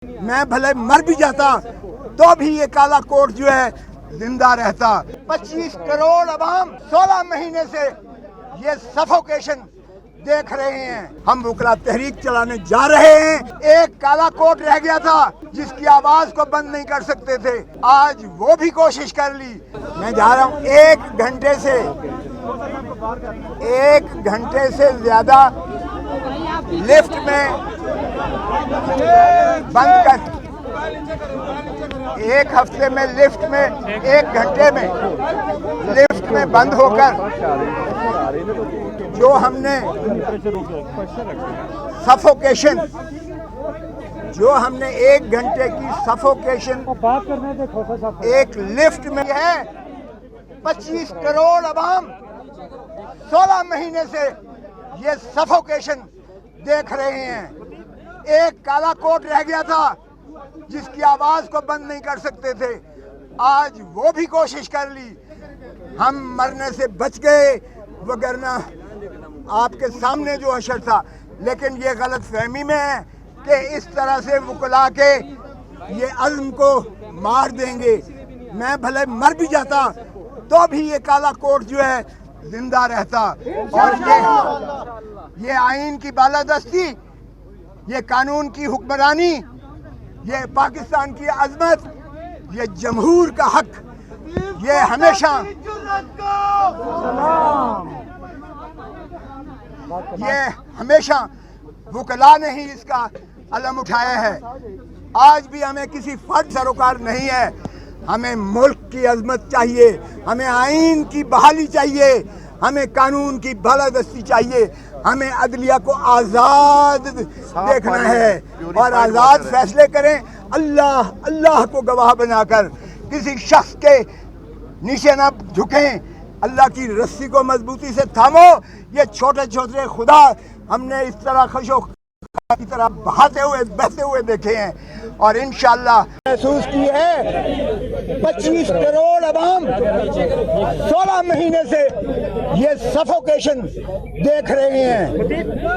मैं भले मर भी जाता तो भी ये काला कोट जो है जिंदा रहता। 25 करोड़ अवाम 16 महीने से ये सफोकेशन देख रहे हैं। हम वकला तहरीक चलाने जा रहे हैं। एक काला कोट रह गया था जिसकी आवाज को बंद नहीं कर सकते थे, आज वो भी कोशिश कर ली। मैं जा रहा हूँ 1 घंटे से ज्यादा लिफ्ट में बंद कर, 1 हफ्ते में लिफ्ट में 1 घंटे में लिफ्ट में बंद होकर जो हमने सफोकेशन, जो हमने 1 घंटे की सफोकेशन एक लिफ्ट में है। 25 करोड़ अवाम 16 महीने से ये सफोकेशन देख रहे हैं। एक काला कोट रह गया था जिसकी आवाज को बंद नहीं कर सकते थे, आज वो भी कोशिश कर ली। हम मरने से बच गए, वगरना आपके सामने जो हशर था। लेकिन ये गलत फहमी में है कि इस तरह से वकला के ये अज़्म को मार देंगे। मैं भले मर भी जाता तो भी ये काला कोट जो है जिंदा रहता। और ये आइन की बालादस्ती, ये कानून की हुक्मरानी, ये पाकिस्तान की अजमत, ये जमहूर का हक, ये हमेशा वकला ने ही इसका अलम उठाया है। आज भी हमें किसी फर्द सरोकार नहीं है, हमें मुल्क की अजमत चाहिए, हमें आइन की बहाली चाहिए, हमें कानून की बालादस्ती चाहिए, हमें अदलिया को आज़ाद देखना है और आज़ाद फैसले करें। अल्लाह को गवाह बनाकर किसी शख्स के नीचे न झुकें, अल्लाह की रस्सी को मजबूती से थामो। ये छोटे छोटे खुदा हमने इस तरह खशो की तरह बहते हुए देखे हैं और इंशाअल्लाह महसूस की है। 25 करोड़ अवाम 16 महीने से ये सफोकेशन देख रहे हैं।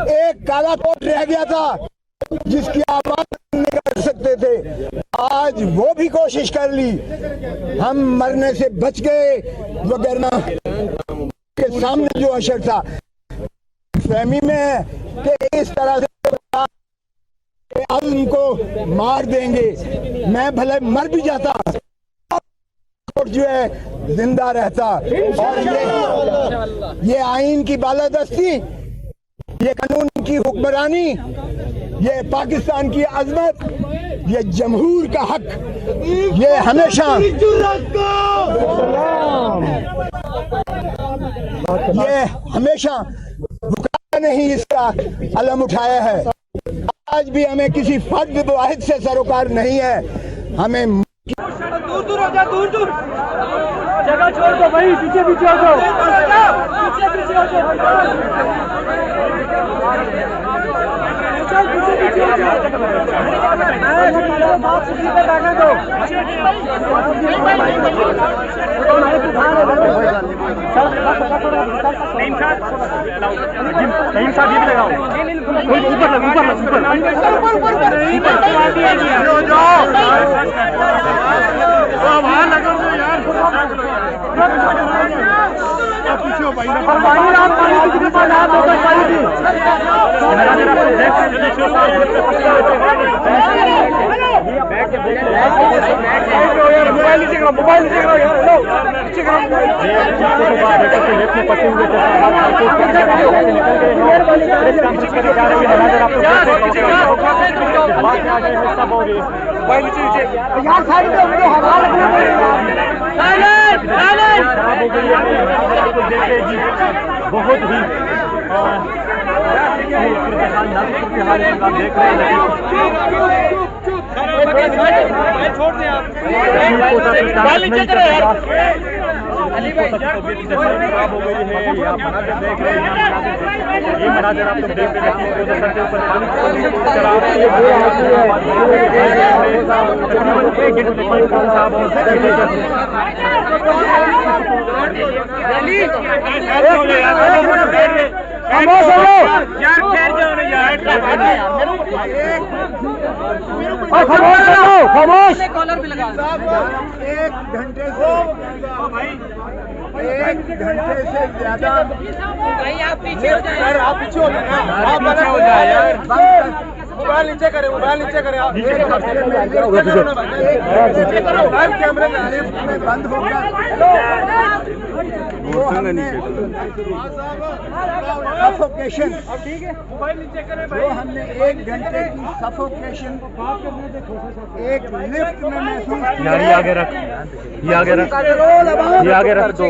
एक काला कोट रह गया था जिसकी आवाज नहीं कर सकते थे, आज वो भी कोशिश कर ली। हम मरने से बच गए, वगरना के सामने जो अशर था फहमी में है कि इस तरह से अज़्म को मार देंगे। मैं भले मर भी जाता जो है जिंदा रहता। और ये आइन की बालादस्ती, ये कानून की हुक्मरानी, ये पाकिस्तान की अजमत, ये जमहूर का हक, ये हमेशा वकला ने ही इसका अलम उठाया है। आज भी हमें किसी फर्द वाहिद से सरोकार नहीं है, हमें दूर हो जा, दूर जगह छोड़ दो भाई, पीछे हो जाओ, पीछे हो बहुत ही देख रहे हैं। छोड़ दें आप, खराब हो गई है। आप मनाजर देख रहे हैं, ये मनाजर आप लोग देख रहे हैं, सर के ऊपर पानी चला रहे हैं। खामोश हो जाओ। यार ठहर जाओ ना यार। और खामोश हो जाओ, खामोश। एक घंटे से ज्यादा आप पीछे हो जाए। आप पीछे हो जाए, आप पीछे हो जाए यार। मोबाइल नीचे करें, मोबाइल नीचे करें आप। कैमरे में बंद होगा। सफोकेशन, जो हमने 1 घंटे की सफोकेशन एक लिफ्ट में महसूस की यार ये है। आगे रख, ये आगे रख, ये आगे रख दो।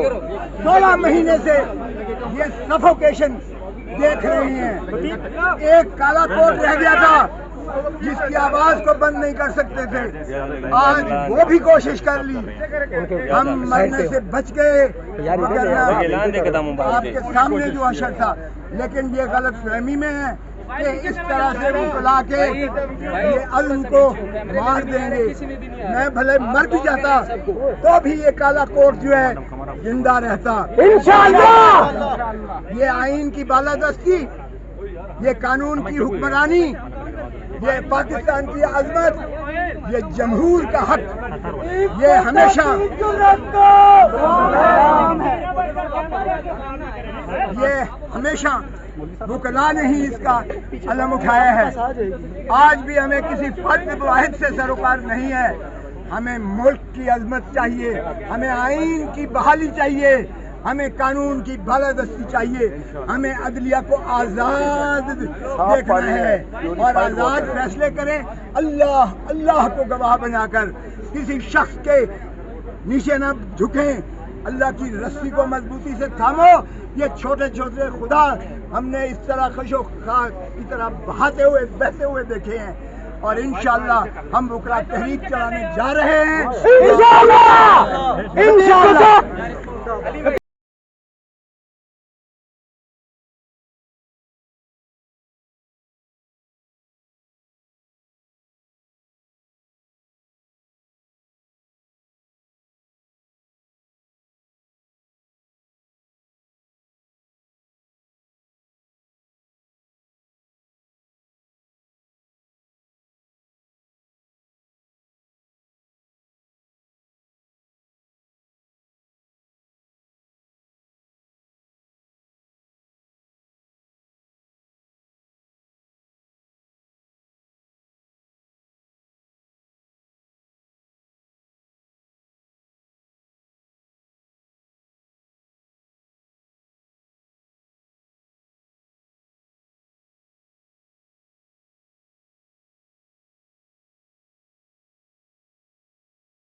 16 महीने से ये सफोकेशन देख रही हैं। एक काला कोट रह गया था जिसकी आवाज को बंद नहीं कर सकते थे, आज वो भी कोशिश कर ली। हम मरने से बच गए वरना आपके सामने जो अशर था। लेकिन ये गलत फहमी में है कि इस तरह से बुला के ये अज़्म को मार देंगे। मैं भले मर भी जाता तो भी ये काला कोट जो है जिंदा रहता। इंशाअल्लाह। ये आइन की बालादस्ती, ये कानून की हुक्मरानी, ये पाकिस्तान की अजमत, ये जमहूर का हक, ये हमेशा वकला ने ही इसका अलम उठाया है। आज भी हमें किसी फर्द वाहिद से सरोकार नहीं है। हमें मुल्क की अजमत चाहिए, हमें आइन की बहाली चाहिए, हमें कानून की बालादस्ती चाहिए, हमें अदलिया को आज़ाद देखना है और आज़ाद फैसले करें। अल्लाह अल्लाह को गवाह बनाकर किसी शख्स के नीचे न झुकें। अल्लाह की रस्सी को मजबूती से थामो। ये छोटे छोटे खुदा हमने इस तरह खशो खा की तरह बहते हुए देखे हैं और इंशाअल्लाह हम वकला तहरीक चलाने जा रहे हैं। इंशाअल्लाह।